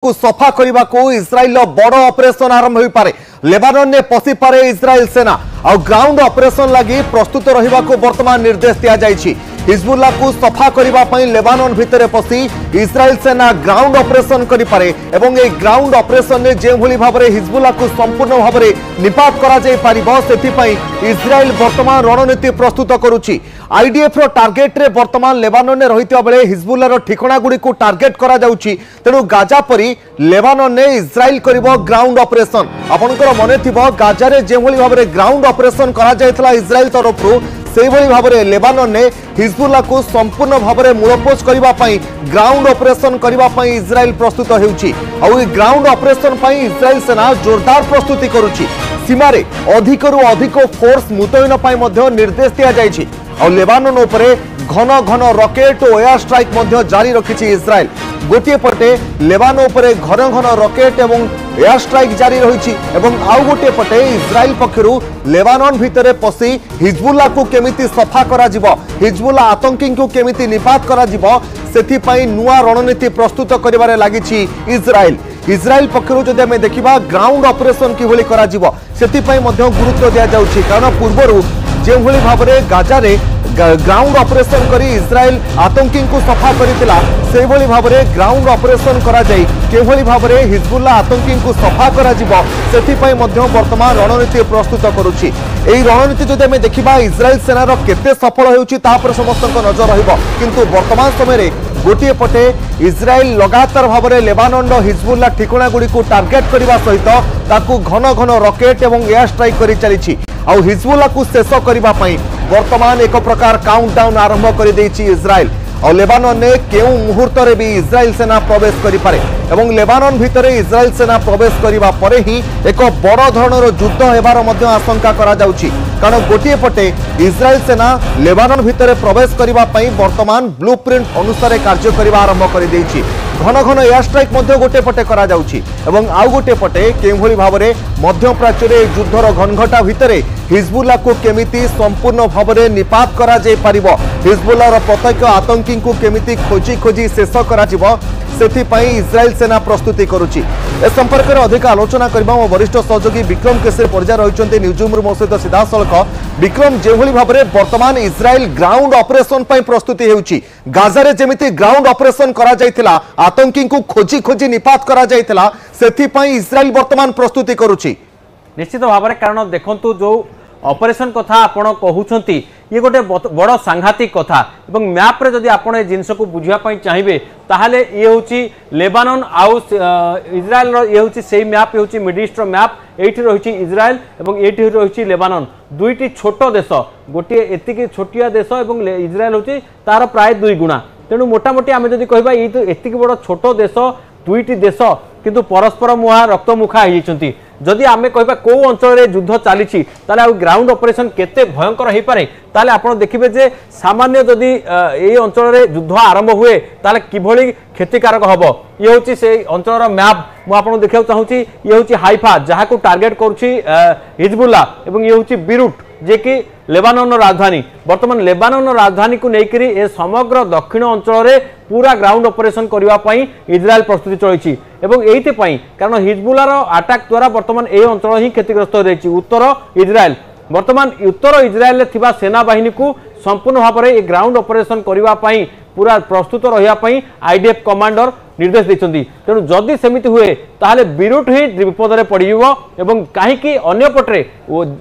को सफा करने को इस्राएल बड़ ऑपरेशन आरंभ हो पारे। लेबानन ने पशि पारे इस्राएल सेना और ग्राउंड ऑपरेशन लगी प्रस्तुत रहिबा को वर्तमान निर्देश दिया जायछि। हिजबुल्लाह को सफा करने लेबानन भितर पशि इस्राएल सेना ग्राउंड ऑपरेशन करि पारे एवं ए ग्राउंड ऑपरेशन ने जे भली भाबरे हिजबुल्लाह को संपूर्ण भाबरे निपात करा जाय पारिबो सेथि पई इस्राएल वर्तमान रणनीति प्रस्तुत करुछि। आईडीएफ रो टार्गेट रे वर्तमान लेबानन ने रहितबा बेले हिजबुल्लाह रो ठिकाना गुडी को टार्गेट करा जाउछि। तेनु गाजा परी लेबानन ने इस्राएल करिबो ग्राउंड ऑपरेशन। आपनकर मने थिबो गाजा रे जे भली भाबरे ग्राउंड ऑपरेशन करा जायतला इस्राएल तरफरु से भली भाबरे लेबानन ने हिजबुल्लाह को संपूर्ण भाबरे मूलपोष करिबा पई ग्राउंड ऑपरेशन करिबा पई इस्राएल प्रस्तुत हेउछि। आ ई ग्राउंड ऑपरेशन पई इस्राएल सेना जोरदार प्रस्तुति करुछि। सीमारे अधिकरु अधिक फोर्स मुतयन पई मध्ये निर्देश दिया जायछि। और लेबानन उपरे घन घन रॉकेट और एयर स्ट्राइक मध्ये जारी रखिछि इस्राएल। गोटे पटे लेबानन उपरे घन घन रॉकेट एवं एयर स्ट्राइक जारी रहिछि एवं आउ गोटे पटे इस्राएल पक्षरु लेबानन भितरे पसी हिजबुल्लाह को केमिति सफा करा जिवो, हिजबुल्लाह आतंकी को केमिति निपात करा जिवो सेथि पई नुवा रणनीति प्रस्तुत करिबारे लागिछि इस्राएल। इस्राएल पक्षरु जदि आमे देखिबा ग्राउंड ऑपरेशन किभली करा जिवो सेथि पई मध्ये गुरुत्व दिया जाउछि। कारण पूर्वरु जे भली भाबरे गाजा रे ग्राउंड ऑपरेशन करी इस्राएल आतंकी को सफा करितिला से भली भाबरे ग्राउंड ऑपरेशन करा जाई के भली भाबरे हिजबुल्लाह आतंकी को सफा करा जिवो सेथि पई मध्ये वर्तमान रणनीति प्रस्तुत करूछि। एई रणनीति जदि आमे देखिबा इस्राएल सेना रो केते सफल हेउछि ता पर समस्तक नजर रहिबो। किंतु वर्तमान समय रे गोटे पटे इस्राएल लगातार भाबरे लेबानन रो हिजबुल्लाह ठिकाना गुडी को टार्गेट करबा सहित ताकू घन घन रॉकेट एवं एयर स्ट्राइक करि चलिछि। और हिजबुल्लाह को शेष करबा पई वर्तमान एक प्रकार काउंटडाउन आरंभ कर देछि इस्राएल। और लेबानन ने केउ मुहूर्त रे भी इस्राएल सेना प्रवेश करि पारे एवं लेबानन भितरे इस्राएल सेना प्रवेश करिबा परे ही एक बड़ धरणर युद्ध हेबार मध्ये आशंका करा जाउछि। कारण गोटे पटे इस्राएल सेना लेबानन भितरे प्रवेश करिबा पई वर्तमान ब्लूप्रिंट अनुसार कार्य करिबा आरंभ कर देछि। घन घन एयर स्ट्राइक मध्ये गोटे पटे करा जाउछि एवं आउ गोटे पटे केउ भली भाबरे मध्य प्राच्ୟରେ युद्धर घनघटा भितरे हिजबुल्लाह को केमिति संपूर्ण भाबरे निपात करा जाय पारिबो, हिजबुल्लाह रो प्रत्येक आतंकी को केमिति खोजी खोजी शेष करा जिवो सेथि पई इस्राएल सेना प्रस्तुति करुछि। ए संपर्क में अधिक आलोचना करबा मो वरिष्ठ सहयोगी विक्रम केसरी पर्जा रहिचंती न्यूज रूम सहित सीधा सलख। विक्रम जे भली भाबरे वर्तमान इस्राएल ग्राउंड ऑपरेशन पई प्रस्तुति हेउछि। गाजा रे जेमिति ग्राउंड ऑपरेशन करा जायतिला आतंकी को खोजी खोजी निपात करा जायतिला सेथि पई इस्राएल वर्तमान प्रस्तुति करुछि। निश्चित भाव में कारण देखंतु जो ऑपरेशन कथा आपण कहउछंती ये गोटे बड़ सांघातिक कथा एवं मैप रे जदि आपण ए जिंस को बुझिया पई चाहिबे ताहाले ये होची लेबानन आउ इस्राएल रो ये होची सेही मैप होची मिडल ईस्ट रो मैप एठी रहिची इस्राएल एवं एठी रहिची लेबानन दुईटी छोट देश गोटे एतिकी छोटिया देश एवं इस्राएल होची तार प्राय 2 गुणा। तेणु मोटा मोटी आमे जदि कहबा ये तो एतिकी बड़ छोट देश दुईटी देश किंतु परस्पर मुहा रक्त मुखा होइचंती। जदि आमे कहबा को अंचल रे युद्ध चलीछि ताले आ ग्राउंड ऑपरेशन केते भयंकर होई पारे ताले आपण देखिबे जे सामान्य जदि ए अंचल रे युद्ध आरंभ हुए ताले किभली क्षतिकारक हबो। ये होची से अंचल मैप मु आपण देखियो चाहूची। ये होची हाइफा जहा को टार्गेट करूची हिजबुल्लाह एवं ये होची बीरुट जे कि लेबानन राजधानी। वर्तमान लेबानन राजधानी को लेकरी ए समग्र दक्षिण अंचल रे पूरा ग्राउंड ऑपरेशन करबा पई इस्राएल प्रस्तुति चलैछि एवं एइते पई कारण हिजबुल्लाह रो अटैक द्वारा वर्तमान ए अंचल ही क्षतिग्रस्त हो रहिछि। उत्तर इस्राएल वर्तमान उत्तर इस्राएल रे थिबा सेना बाहिनी को संपूर्ण भाव में ए ग्राउंड ऑपरेशन करबा पई पूरा प्रस्तुत रहिया पई आईडीएफ कमांडर निर्देश देछंती। तेणु जदि सेमिति हुए ताहले बीरुट ही विपद रे पड़िबो एवं काहीकि अन्य पटरे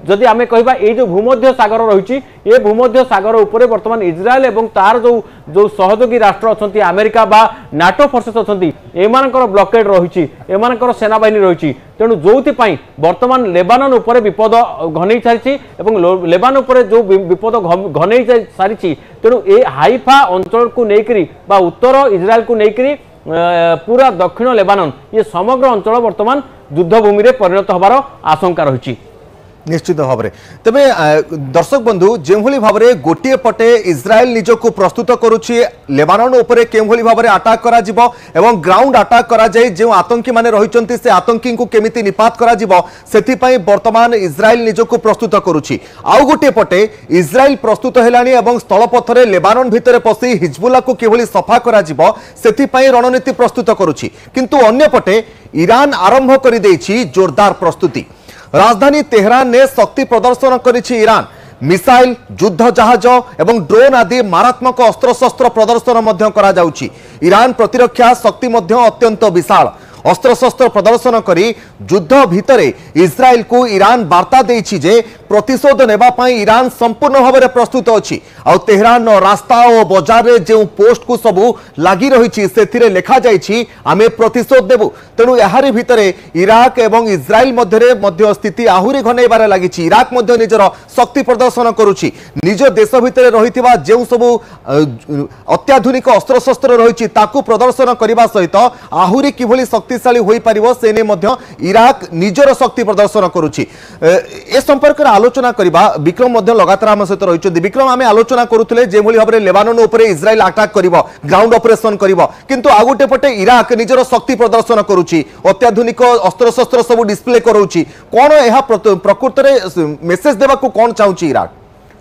जदि आमे कहबा ए जो भूमध्य सागर रहिछि ए भूमध्य सागर उपरे वर्तमान इस्राएल एवं तार जो सहयोगी राष्ट्र अछंती अमेरिका बा नाटो फोर्सेस अछंती एमानकर ब्लॉकेड रहिछि एमानकर सेना बाहिनी रहिछि। तेणु जोथि पई वर्तमान लेबानन उपरे विपद घनै सारिछि एवं लेबानन उपरे जो विपद घनै सारिछि। तेणु ए हाइफा अंचल को नेकरी बा उत्तर इस्राएल को नेकरी पूरा दक्षिण लेबानन ये समग्र अंचल वर्तमान युद्ध भूमि रे परिणत होबार आशंका रही। निश्चित भाव में तेरे दर्शक बंधु जो भाव में गोटे पटे इज्राएल निजक प्रस्तुत करुच्ची लेबानन उपरे के भाव में अटैक करा जिवो एवं ग्राउंड अटैक करा जाए जो आतंकी माने रहिचंती से आतंकी को केमिति निपात करा जिवो सेथि पई वर्तमान इज्राएल निजक प्रस्तुत करुच्ची आउ गोटे पटे इज्राएल प्रस्तुत हेलानी एवं स्थलपथरे लेबानन भितर पसी हिजबुल्ला को किभली सफा करा जिवो सेथि पई रणनीति प्रस्तुत करुच्ची किंतु अन्य पटे ईरान आरंभ करि देछि जोरदार प्रस्तुति राजधानी तेहरान ने शक्ति प्रदर्शन करिछि ईरान मिसाइल युद्ध जहाज एवं ड्रोन आदि मारात्मक अस्त्रशस्त्र प्रदर्शन मध्य करा जाउछि ईरान प्रतिरक्षा शक्ति मध्य अत्यंत विशाल अस्त्रशस्त्र प्रदर्शन करी युद्ध भितरे इज्राएल को ईरान वार्ता देछि जे प्रतिशोध नेबा पई ईरान संपूर्ण भाव में प्रस्तुत अछि आ तेहरान रास्ता और बाजार रे जे पोस्ट को सबु लागि रहिछि सेथिरे लेखा जाइछि आमे प्रतिशोध देबु तेणु याहारी भितरे इराक एवं इज्राएल मध्य स्थिति आहुरी घनेबारे लागिछि इराक मध्य निजर शक्ति प्रदर्शन करुछि निज देश भितरे रहिथिबा जे सबु अत्याधुनिक अस्त्रशस्त्र रहिछि ताकू प्रदर्शन करबा सहित आहुरी किभली शक्तिशाली होई परिबो सेने मध्य इराक निजर शक्ति प्रदर्शन करुछि ए संपर्क आलोचना करबा विक्रम मध्य लगातार आम सहित रहिछथि विक्रम आमे आलोचना करूथले जे भली भाबरे लेबानन उपरे इज्राएल अटैक करिवो ग्राउंड ऑपरेशन करिवो किंतु आ गोटे पटे इराक निजर शक्ति प्रदर्शन करुछि अत्याधुनिक अस्त्रशस्त्र सब डिस्प्ले करूछि कोन एहा प्रकृत रे मेसेज देबा को कोन चाहुछि इराक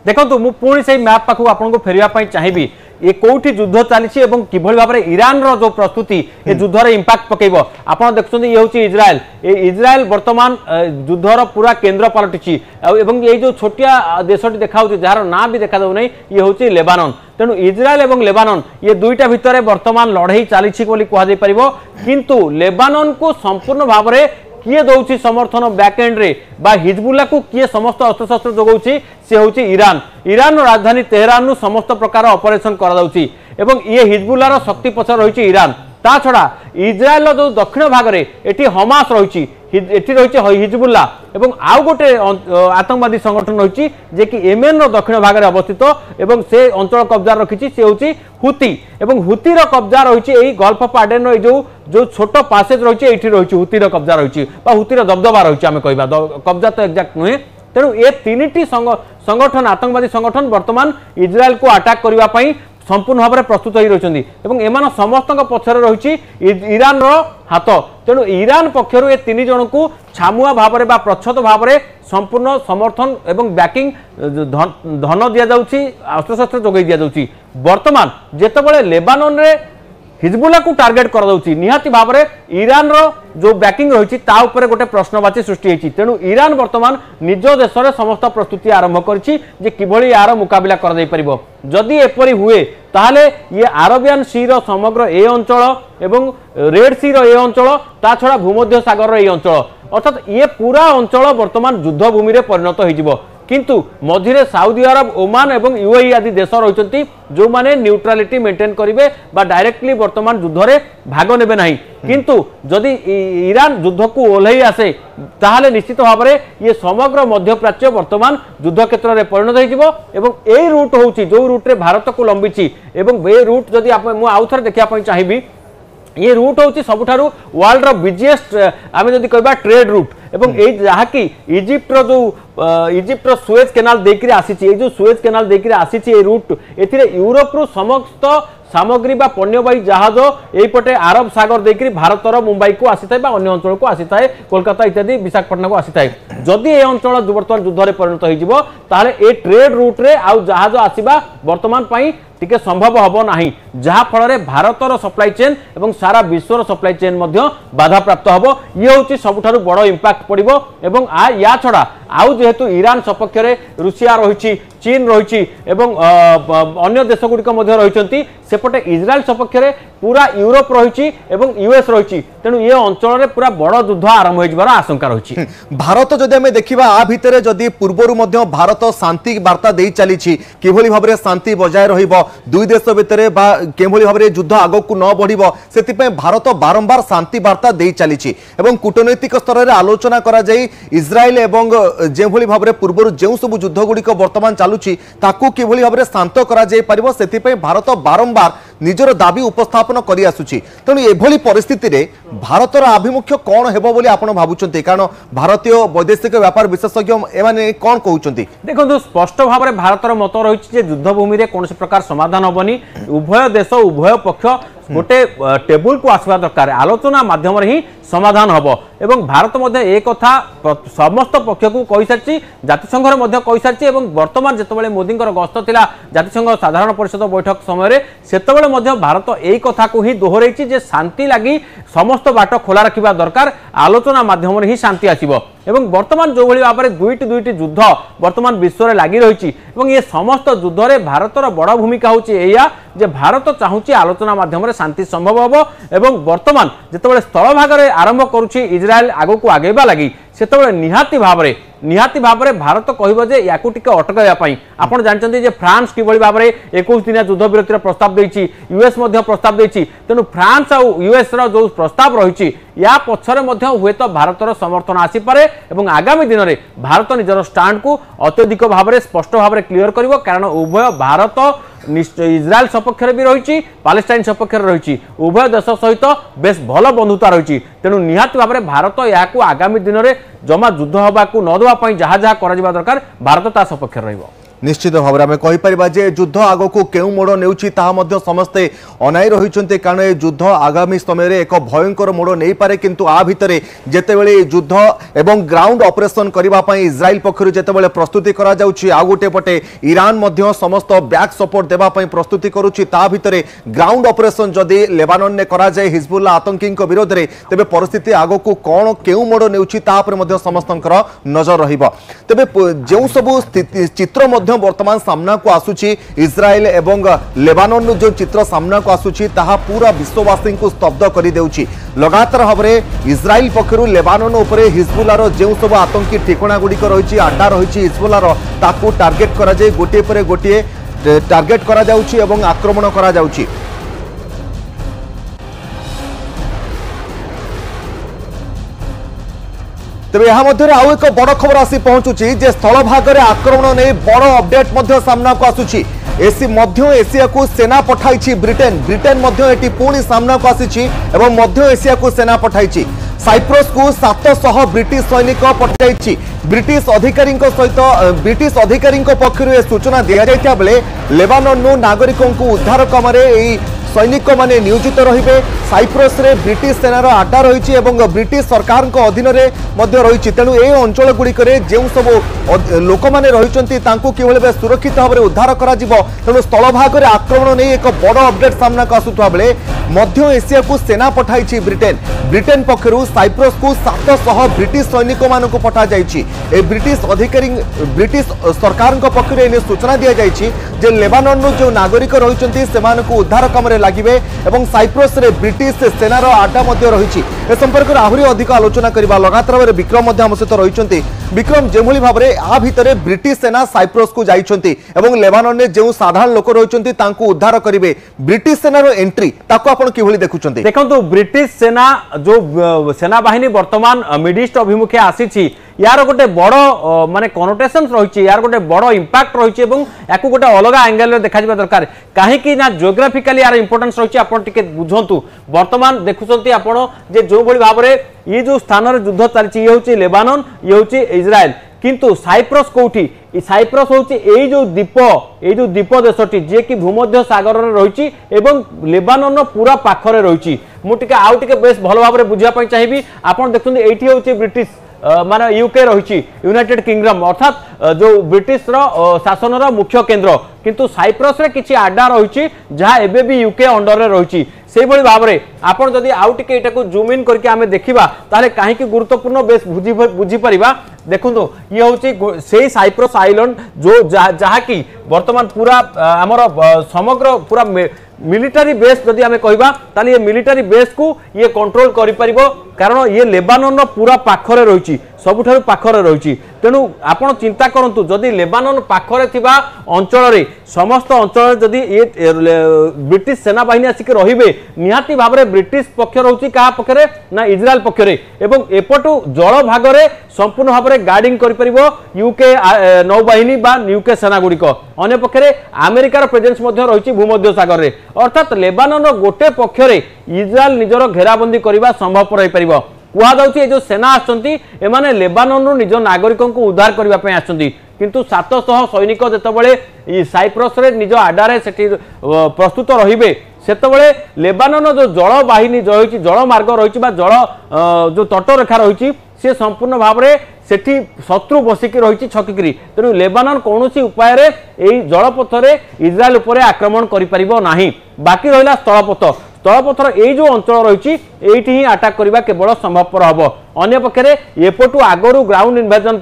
देखो मु पुणी से मैप पाखु आपको फेरवा चाहिए ये कौटी युद्ध चली किभली भाव में ईरान रो जो प्रस्तुति ये युद्धर इंपैक्ट पकेब आप देखते ये हूँ इज्राएल इज्राएल वर्तमान युद्धर पूरा केन्द्र पलटि ये जो छोटिया देशटी देखा जार ना भी देखा जाऊना ये हूँ लेबानन तेणु इज्राएल और लेबानन ये दुईटा भितर वर्तमान लड़ाई चली कहुपर किंतु लेबानन को संपूर्ण भाव में किए दौची समर्थन बैकएंड रे बा हिजबुल्ला को किए समस्त अस्त्रशस्त्र जोगाउची से होची ईरान ईरान राजधानी तेहरान समस्त प्रकार ऑपरेशन करा जाउची एवं ये हिजबुल्ला रो शक्ति पछ रहिची ईरान ता छड़ा इज्राएल जो दक्षिण भाग रे एटी हमास रहिची एटी रहिची हिजबुल्ला एवं आउ गोटे आतंकवादी संगठन रहिची जे कि येमेन रो दक्षिण भाग रे अवस्थित एवं से अंचल कब्जा रखिची से होची हुती एवं हुती रो कब्जा रहिची एई गल्फ ऑफ एडेन रो जो छोट पासेज रहिची एठी रहिची हुती रो कब्जा रहिची बा हुती रो दबदबा रहिची आमे कहबा कब्जा तो एक्जेक्ट नुहे तेणु ये तीनिटी संगठन आतंकवादी संगठन वर्तमान इज्राएल को अटैक करबा पई संपूर्ण भाव में प्रस्तुत हो रही एम समस्त पक्षर रही ईरान रो हाथ तेणु ईरान पक्षर ये तीन जन को छामुआ भाव में प्रच्छद भाव में संपूर्ण समर्थन एवं बैकिंग धन दि जाऊँगी अस्त्रशस्त्र जोगाई दि जाऊँगी वर्तमान जितेबाला लेबानन रे हिजबुल्ला को टार्गेट कर निहाती भाव में ईरान रो जो बैकिंग रही गोटे प्रश्नवाची सृष्टि होती तेणु ईरान वर्तमान निज देश में समस्त प्रस्तुति आरंभ करी यार मुकाबला कर जदि एपरी हुए ताहले ये आरबियन सी रो समग्र ए अंचल एवं रेड सी रो ए अंचल ता छड़ा भूमध्य सागर रो ए अंचल अर्थात ये पूरा अंचल वर्तमान युद्ध भूमि रे परिणत हो किंतु मझिरे साउदी अरब ओमान एवं यूएई आदि देश रही जो माने न्यूट्रालिटी मेंटेन करेंगे डायरेक्टली वर्तमान युद्ध में भाग नेबे नहीं किंतु जदि ईरान युद्ध को ओल्लई आसे ताहले निश्चित भाव में ये समग्र मध्यप्राच्य वर्तमान युद्ध क्षेत्र में परिणत हो रूट होची जो रूट रे भारत को लंबी एवं ये रूट जदि आउ थे देखा चाहिए ये रूट हूँ सबुठारु वर्ल्ड रो बिजिएस्ट आम जदि कहबा ट्रेड रूट एवं ये जहाँकि इजिप्ट रो जो इजिप्ट रो सुएज केनाल देकरी आसीची जो सुएज केनाल देकरी आसीची ये रूट एथिरे यूरोप रु समस्त सामग्री बा पण्यवाही जहाज एपटे आरब सागर देकरी भारतर मुंबई को आसी थाए अन्य अंचल को आसी थाए कोलकाता इत्यादि विशाखापट्टनम को आसी थाए जदि ए अंचल वर्तमान युद्ध में परिणत हो ताहले ए ट्रेड रूट रे आउ जहाज आसीबा वर्तमान पई टिके संभव हबो नाही जहा फल रे भारतर सप्लाई चेन एवं सारा विश्वर सप्लाई चेन मध्य बाधा प्राप्त हबो ये होची सबुठारु बड़ इंपैक्ट पड़िबो एवं या छड़ा आउ जेहेतु ईरान सपक्ष रे रूसिया रही चीन रही अन्य देश गुड़िक रही सेपटे इज्राएल सपक्ष रे पूरा यूरोप रही यूएस रही तेणु ये अंचल में पूरा बड़ युद्ध आरंभ हो आशंका रही भारत जदि आम देखा आ भितर जदि पूर्वर भारत शांति वार्ता दे चली किभली भाव में शांति बजाय रहिबो दुई देश भितर किभली भाव में युद्ध आग को न बढ़िबो सेतिपय भारत बारंबार शांति वार्ता दे चली कूटनैतिक स्तर में आलोचना करा जाई इज्राएल एवं जो भाव में पूर्व जो सब युद्ध गुड़िक बर्तमान चलुची ताकू किभली भाव में शांत करा जाय परिबो सेति भारत बारंबार निजर दाबी उपस्थापन करि आसुची। तेणु एभली परिस्थिति रे भारतर आभिमुख्य कौन हेबो बोली आपण भाबुचंती कारण भारतीय वैदेशिक व्यापार विशेषज्ञ एमाने कौन कहउचंती? देखो स्पष्ट भाव में भारतर मत रही युद्ध भूमि में कौन प्रकार समाधान हेनी उभय देश उभय पक्ष गोटे टेबुल को आसवा दरकार आलोचना माध्यम ही समाधान हम एवं भारत एक कथा समस्त पक्ष को कही सारी जातिसंघ कही सारी वर्तमान जिते मोदी गस्त थिला जातिसंघ साधारण परिषद बैठक समय से भारत एक कथा को ही दोहरई शांति लगी समस्त बाट खोला रखा दरकार आलोचना माध्यम ही शांति आसब एवं वर्तमान जो भाई भाव में दुईटी युद्ध वर्तमान विश्व में लगी रही ये समस्त युद्ध में भारतर बड़ भूमिका होची भारत चाहूँगी आलोचना माध्यम शांति संभव हम एवं वर्तमान जिते स्थल भाग में आरंभ करुच्ची इज्राएल आग को आगेबा लगी से निहाती भाव में भारत कह या अटकाई आपड़ जानते फ्रांस किभली भाव में 21 दिनिया युद्ध विरतिर प्रस्ताव देती यूएस प्रस्ताव देती तेणु फ्रांस और यूएस जो प्रस्ताव रही या पछरे हुए तो भारतर समर्थन आसीपे और आगामी दिन में भारत निजर स्टाण्ड को अत्यधिक भाव में स्पष्ट भाव में क्लीयर कर कारण उभय भारत इज्राएल सपक्ष भी रही पालेस्टाइन सपक्ष रही उभय देश सहित बेस भल बंधुता रही तेणु निहाती भाव में भारत या आगामी दिन में जमा युद्ध हवा को न देवाई जहाँ जहाँ कर दरकार भारत ता सपक्ष रहिबो। निश्चित भाव में कहीपर युद्ध आग को क्यों मोड़ ने समस्ते अनाई रही कारण ये युद्ध आगामी समय एक भयंकर मोड़ नहीं पारे किंतु आ भितर जितेबले युद्ध एवं ग्राउंड ऑपरेशन करने इज्राइल पक्षर जितेबले प्रस्तुति करा जाउछि आ गोटे पटे ईरान समस्त बैक सपोर्ट देवाई प्रस्तुति करुछि ता भितर ग्राउंड ऑपरेशन जदि लेबानन ने करा जाए हिजबुल्ला आतंकी विरोध में तेबे परिस्थिति आग को कौन क्यों मोड़ ने समस्त नजर रहिबो। तेबे जो सब चित्र वर्तमान सामना को आसुची इज्राएल एवं लेबानन जो चित्र सामना को आसुची ताहा पूरा विश्ववासी को स्तब्ध कर देउची। लगातार भाव में इज्राएल पक्षरु लेबानन उपरे हिजबुल्लार जो सब आतंकी ठिकाना गुड़िक रही आड्डा रही हिजबुल्लार ताकू टार्गेट करा जाए गोटे पर गोटे टार्गेट करा जाउची एवं आक्रमण करा जाउची। तेज यहाँ आउ एक बड़ खबर आसी पहुंचुची जे स्थल भाग में आक्रमण नहीं बड़ अपडेट सामना को आसुची मध्य एशिया को सेना पठाई ब्रिटेन ये पुणी सामना को आसी मध्य एशिया को सेना पठाई साइप्रस को 700 ब्रिटिश सैनिक पठाई ब्रिटिश अधिकारी सहित ब्रिटिश अधिकारी पक्षर सूचना दि जाता बेले लेबानन नागरिकों को उद्धार काम सैनिक माने नियोजित रहिबे साइप्रस रे ब्रिटिश सेनार आड्डा रही ब्रिटिश सरकार अधीन रही तेणु ए अंचल गुड़िक जो सब लोक मैंने रही किभली सुरक्षित भाव में उद्धार करा तेणु स्थल भाग में आक्रमण नहीं एक बड़ अपडेट सामना को आसुवा बेले मध्य एशिया को सेना पठाई ब्रिटेन पक्षर साइप्रस को 700 ब्रिटिश सैनिक मानक पठा जाइए ब्रिटिश अधिकारी ब्रिटिश सरकार पक्षर सूचना दि जाइए लेबानन जो नागरिक रही उद्धार काम लगे और साइप्रस रे ब्रिटिश सेनार आड्डा रही ए संपर्क में आहरी अधिक आलोचना करवा लगातार भाव विक्रम आम सहित रही विक्रम जो भाव में आ भितर ब्रिटिश सेना साइप्रस को जाइछंती एवं लेबानन में जो साधारण लोक रही उद्धार करेंगे ब्रिटिश सेनार एंट्री ताको आपण किभली देखुछंती? देखंतु ब्रिटिश सेना जो सेना बाहिनी वर्तमान मिड ईस्ट अभिमुखे आसी यार गोटे बड़ माने कनोटेशन रही यार गोटे बड़ इंपैक्ट रही या गोटे अलग एंगल देखा दरकार कहीं ना जियोग्राफिकली यार इंपोर्टेंस रही आप बुझंतु वर्तमान देखुंत आपड़ जो भाव में ये जो स्थान युद्ध चलती ये हूँ लेबानन ये हूँ इज्राएल किंतु साइप्रस कौटी साइप्रस हूँ जो द्वीप देशटी जे कि भूमध्य सागर रही लेबानन पूरा पाखरे रही मुझे आउ टे बेस भल भाव में बुझापी चाहिए आप देखते ये हूँ ब्रिटिश माने यूके रही यूनाइटेड किंगडम अर्थात जो ब्रिटिश शासन मुख्य केन्द्र किंतु साइप्रस रे किछि आड्डा रही जहाँ एबे भी यूके अंडर रही से भाव में आपड़ जदि आउ टिके एटाको जूम इन करके आमे देखिबा ताले कहीं गुरुत्वपूर्ण बेस बुझी परिबा। देखो ये हूँ से साइप्रस आइलैंड जो जहाँ कि वर्तमान पूरा आमर समग्र पूरा मिलिटारी बेस जदि आमे कहबा ताले ये मिलिटारी बेस को ये कंट्रोल करि परिबो कारण ये लेबानन पूरा पाखरे रही सबुठारु पाखरे रही। तेणु आपण चिंता करंतु जदि लेबानन पाखरे थिबा अंचल रे समस्त अंचल जदि ये ब्रिटिश सेना बाहिनी आसिक रहिबे निहाती भाबरे ब्रिटिश पक्ष रहउची का पक्षरे ना इजराइल पक्षरे एवं एपटू जल भागरे संपूर्ण भाबरे गार्डिंग करि परिबो यूके नौबाहिनी बा यूके सेना गुड़िक अन्य पक्षरे अमेरिकार प्रेजेंस मध्य रही भूमध्य सागर रे अर्थात लेबानन गोटे पक्षरे इजराइल निजर घेराबंदी करबा संभवपर होई परिबो। कुहा जाउची जो सेना आछंती एमाने लेबानन निज नागरिकों को उद्धार करबा पय आछंती किंतु 700 सैनिक जेतबळे साइप्रस रे निज आडारे सेठी प्रस्तुत रहिबे सेतबळे लेबानन जो जल बाहिनी रही जल मार्ग रही जल जो तटरेखा रही सी संपूर्ण भाव में सेठी शत्रु बसिकी रही छकिकी तेणु लेबानन कौन उपाय जलपथरे इजराइल उपर आक्रमण करें बाकी रहा स्थलपथ स्थलपथर ये जो अंचल रही ही आटाक करने केवल संभवपर हम अन्य पक्षे एपटू आगरू ग्राउंड इन्वेजन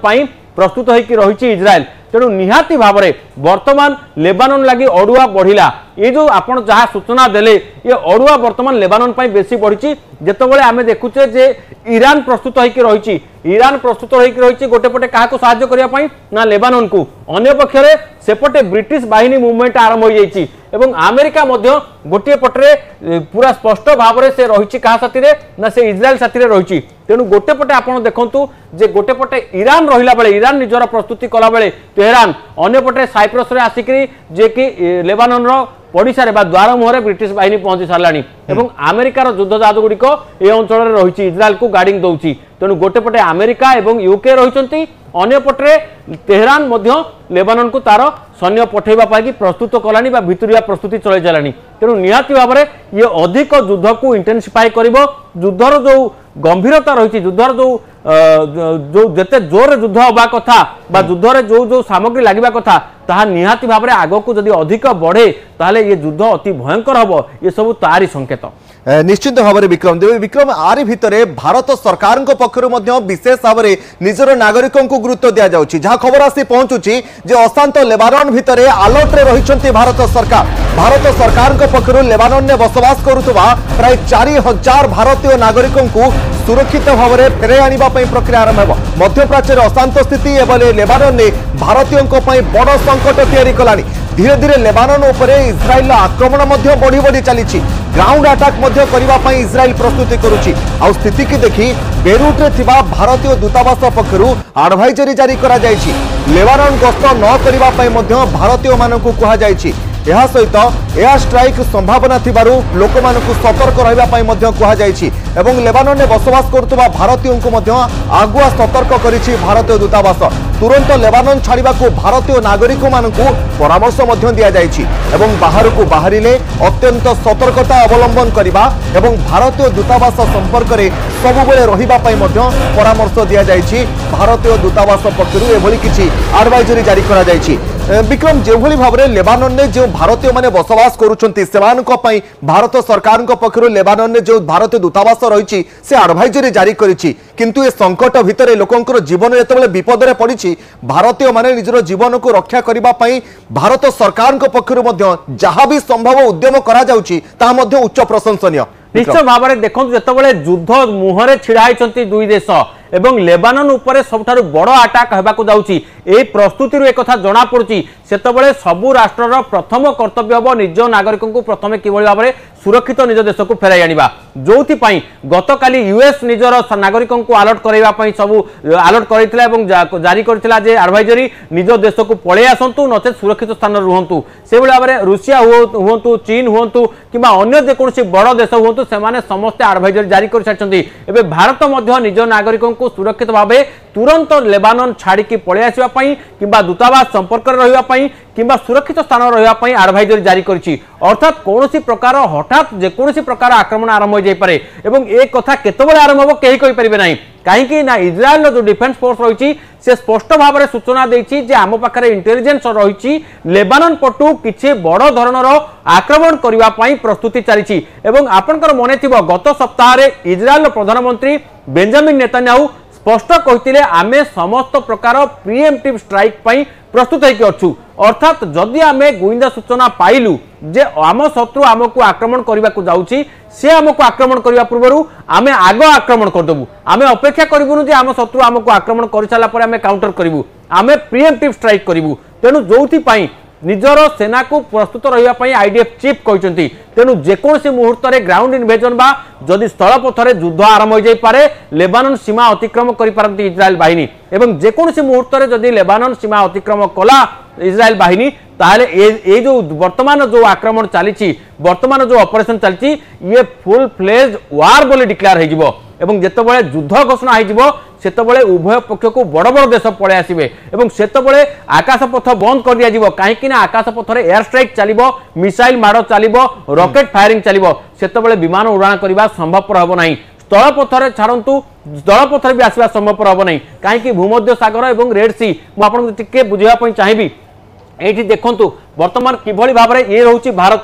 प्रस्तुत होकर रही इजराइल तेणु निहाती भाव में वर्तमान लेबानन लगी अड़ुआ बढ़िला ये जो आपण जहाँ सूचना देले ये अड़ुआ वर्तमान लेबानन बेसी बढ़ी जितेबाला आम देखुचे जे ईरान प्रस्तुत होकर रही ईरान प्रस्तुत होकर रही गोटे पटे क्या साहाय्य करने ना लेबानन को अन्य पक्षरे सेपटे ब्रिटिश बाहिनी मुवमेंट आरंभ हो जाइए एवं अमेरिका मध्य गोटे पटरे पूरा स्पष्ट भाव में से रही क्या साथी ना से इजराइल साथी रही तेणु गोटे पटे आपड़ देखु जे गोटे पटे ईरान रहा बेले ईरान निजर प्रस्तुति कला बेले तेहरान अन्य पटे साइप्रस रे आसिक जे कि लेबानन ओडिशा द्वार मुहर ब्रिटिश बाहिनी पहुंची साराणी एवं अमेरिकार युद्ध जहाज गुड़िक ए अंचल रही इजराइल को गार्डिंग दौची तेणु गोटे पटे अमेरिका एवं यूके रही अन्य पटे तेहरान लेबानन को तार सैन्य पठेवाई प्रस्तुत कलानी भितरिया प्रस्तुति चलाई चलानी तेणु निहाती भाव में ये अधिक युद्ध को इंटेंसिफाई कर युद्धर जो गंभीरता रही युद्धर जो जेते जोर युद्ध हवा कथा युद्धरे जो जो सामग्री लगे कथा ताहा निहाती भाव में आग को जदि अधिक बढ़े ताहले ये युद्ध अति भयंकर हम ये सब तारी संकेत निश्चित भाव में विक्रम देव विक्रम आरि भितरे भारत सरकार पक्षर विशेष भाव में निजर नागरिकों को गुरुत्व दि जाउछि जहाँ खबर आसी पहुंचुछि जे अशांत लेबानन भितरे अलर्ट रे रहिछन्ति भारत सरकार पक्षर लेबानन ने बसवास करुवा प्राय 4000 भारतीय नागरिकों को सुरक्षित भाव में फेरे आनिबा पई प्रक्रिया आरंभ हो मध्य प्राच्यर अशांत स्थिति एवं लेबानन ने भारतीयों बड़ संकट तैयारी कलानी धीरे धीरे लेबानन उपरे इजराइल आक्रमण बढ़ी बढ़ी चली ग्राउंड अटैक करने इजराइल प्रस्तुति करुच्ची आ स्थिति की देखी बेरुट रे थिबा भारतीय दूतावास पक्षरु एडवाइजरी जारी करा जायछि लेबानन गस्त न करिबा पई मध्य भारतीय मानकु कहा जायछि यह सहित एयर स्ट्राइक संभावना थिबारु लोक मानकु सतर्क रहिबा पई मध्य कहा जायछि एवं लेबानन ने बसवास करतुबा भारतीयों को मध्य आगुआ सतर्क करिछि भारतीय दूतावास तुरंत लेबानन छाड़िबा को भारतीय नागरिक मानकु परामर्श मध्य दिया जायछि एवं बाहर को बाहरिले अत्यंत सतर्कता अवलंबन करिबा एवं भारतीय दूतावास संपर्क रे सबुबेले रहिबा पई मध्य परामर्श दिया जायछि भारतीय दूतावास पक्षरु एभली किछि एडवाइजरी जारी करा जायछि विक्रम जो भाव में लेबानन ने जो भारतीय माने बसवास करुछंती सेमानक पई भारत सरकार पक्षरु लेबानन ने जो भारतीय दूतावास रही से एडवाइजरी जारी करिछि किंतु ए संकट भितर लोकंकर जीवन जेतेबेले विपद रे पड़िछि भारतीय माने निजर जीवन को रक्षा करिबा पई भारत सरकार पक्षरु मध्य जहाँ भी संभव उद्यम करा जाउछि ता मध्य उच्च प्रशंसनीय निश्चय भाव में देखो जितेबाला युद्ध मुहरे छिड़ा होती दुई देश एवं लेबानन उपरे सबठारु बड़ आटाक होबाकू जाउछि ए प्रस्तुति एक कथा जना पड़ुछि सेतबेले सबु राष्ट्रर प्रथम कर्तव्य हम निज नागरिकों को प्रथम किभଳି भाव में सुरक्षित निज देश को फेराई आनिबा जोथि गतकाली यूएस निजर नागरिकों को अलर्ट करैबा पई सबु अलर्ट करैतिला एवं जारी करथिला जे एडवाइजरी निज देश को पळे आसंतु नचे सुरक्षित स्थान रुहंतु से भाव में रूसिया हुंतु चीन हुंतु किबा अन्य जे कोनोसी बड़ देश हुंतु सेमाने समस्त एडवाइजरी जारी कर सारछंती एबे भारत मध्य निज नागरिकों को सुरक्षित भाव तुरंत लेबानन छाड़िकी पळे आसिबा पई किबा दूतावास संपर्क रहिबा पई किबा सुरक्षित स्थान रहिबा पई एडवाइजरी जारी करछि अर्थात कोनोसी प्रकार हठात जे कोनोसी प्रकार आक्रमण आरंभ हो जाय पारे एवं ए कथा केतबेले आरंभ हो केही कहि परिबे नाही कहीं ना इजराइल जो डिफेन्स फोर्स रही से स्पष्ट भाव में सूचना देछि जे आम पाखरे इंटेलिजेंस रही लेबानन पटु किछि बड़ धरणर आक्रमण करबा पई प्रस्तुति चली एवं आपनकर मने थिबो गत सप्ताह रे इजराइल प्रधानमंत्री बेंजामिन नेतान्याहू स्पष्ट कहते आमे समस्त प्रकार प्रीएम्प्टिव स्ट्राइक पई प्रस्तुत होइके अछु अर्थात जदि आमे गुइंदा सूचना पाइलु जे आम शत्रु आमको आक्रमण करने को जाउची से आमको आक्रमण करने पूर्व आमे आग आक्रमण करदेबू आमे अपेक्षा करूँ जे आम शत्रु आमको आक्रमण कर सारा पर आमे काउंटर करूँ आमे प्रिएम्प्टिव स्ट्राइक करूँ तेणु जो निजर सेना को प्रस्तुत रही आईडीएफ चीफ कहते तेणु जेकोसी मुहूर्त में ग्राउंड इनवेजन बा जदि स्थल पथर युद्ध आरंभ हो जाए लेबानन सीमा अतिक्रम कर इजराइल बाहिनी एवं जेकोसी मुहूर्त में जदि लेबानन सीमा अतिक्रम कला इजराइल बाहिनी ताहले ए जो वर्तमान जो आक्रमण चली वर्तमान जो ऑपरेशन चलती ये फुल फ्लेज वार बोली डिक्लेयर हो एवं जेतबेले युद्ध घोषणा हो सेतबेले उभय पक्ष को बड़ बड़ देश पळे आसीबे एवं सेतबेले आकाशपथ बंद कर दिया जिवो काहेकि ना आकाशपथरे एयर स्ट्राइक चलिबो मिसाइल माड़ चलिबो रॉकेट फायरिंग चलिबो सेतबेले विमान उड़ान करबा संभवपर हबो नाही स्थल पथरे छाड़ू स्थल पथरे भी आसवा संभवपर हबो नाही काहेकि भूमध्य सागर एवं रेड सी मु आपन टिके बुझिबा पई चाहिबी एठी देखंतु वर्तमान किभଳି भाबरे ये रहउची भारत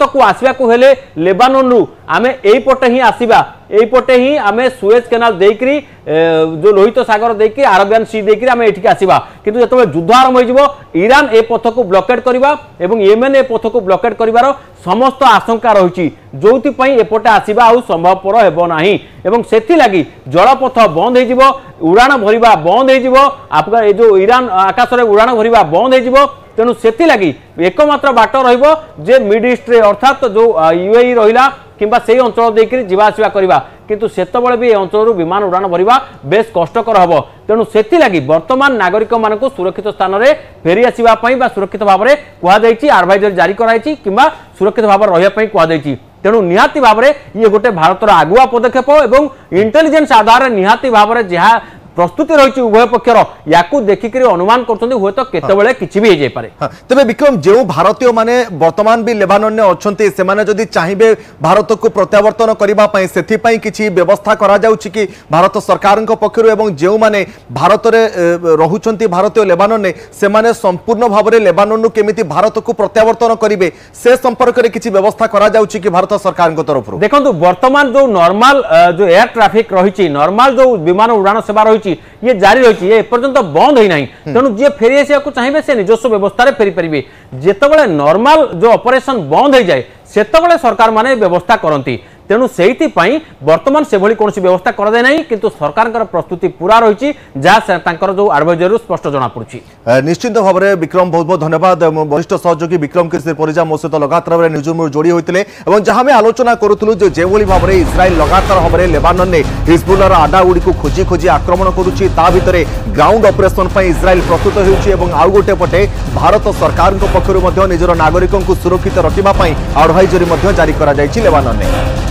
को आसवा को हेले लेबानन रु आमे एई पटे ही आसीबा एई पटे ही आमे सुएज कैनाल देकरी जो लोहित सागर देकरी अरबियन सी देकरी आमे एठी आसीबा किंतु जतबे युद्ध आरंभ होइजबो ईरान ए पथ को ब्लॉकेट करबा एवं येमेन ए पथ को ब्लॉकेट करिवार समस्त आशंका रहिछि जोथि पई एपटे आसीबा आ संभवपर हेबो नाही एवं सेथि लागि जलपथ बंद होइजिबो उड़ान भरिबा बंद होइजिबो आपका ए जो ईरान आकाश रे उड़ान भरिबा बंद होइजिबो तेणु से लगी एकमात्र बाट रे मिड ईस्ट रे अर्थात जो यूएई रहा किंबा से अंचल देकर जावासवा करवा किंतु सेतबेले भी अंचल विमान उड़ान भरिबा बेस कष्टकर हम तेणु से लगी वर्तमान नागरिक मान सुरक्षित स्थान में फेरी आसवाई सुरक्षित भाव में कहुई एडवाइजरी जारी कराई किंबा सुरक्षित भाव रही कहुई तेणु निहाती भाव में ये गोटे भारतर आगुआ पदक्षेप और इंटेलिजेंस आधार निहाती भाव में जहाँ प्रस्तुति रही उभय पक्षर या देखिक अनुमान कर केतबेले किछि भी हो जाए तेरे विक्रम जो भारतीय माने वर्तमान भी लेबानन ने अच्छे से जदि चाहिए भारत को प्रत्यावर्तन करने से किछि व्यवस्था करा जाउछि कि भारत सरकार पक्षर एवं जो माने भारत में रहुचंती भारतीय लेबानन ने से माने संपूर्ण भाव में लेबानन केमिति भारत को प्रत्यावर्तन करेंगे से संपर्क में किछि व्यवस्था करा जाउछि कि भारत सरकार तरफ देखो वर्तमान जो नॉर्मल जो एयर ट्रैफिक रही नॉर्मल जो विमान उड़ान सेवा रही ये जारी रही है एपर्यंत बंद होना तेणु जी फेरी आसा चाहिए से निजस्व व्यवस्था फेरी पारे जितेबाला नॉर्मल जो ऑपरेशन बंद हो जाए सेतबेले सरकार माने व्यवस्था करती तेणु से वर्तमान से कौन व्यवस्था कराए ना किंतु सरकार प्रस्तुति पूरा रही जहाँ जो एडवाइजरी स्पष्ट जना पड़ी निश्चित भाव में विक्रम बहुत बहुत धन्यवाद वरिष्ठ सहयोगी विक्रम कृष्ण परिजा मो सहित लगातार भाव न्यूज रूम जोड़ी होते जहां आम आलोचना करूँ जो भाव में इस्राएल लगातार भाव में लेबानन ने हिजबुल्लार आडा गुड़ी खोजी खोजी आक्रमण करुच्ची भितर ग्राउंड ऑपरेशन इस्राएल प्रस्तुत होउ गोटे पटे भारत सरकार पक्षर निजर नागरिकों सुरक्षित रखा एडवाइजरी जारी कर लेबानन ने।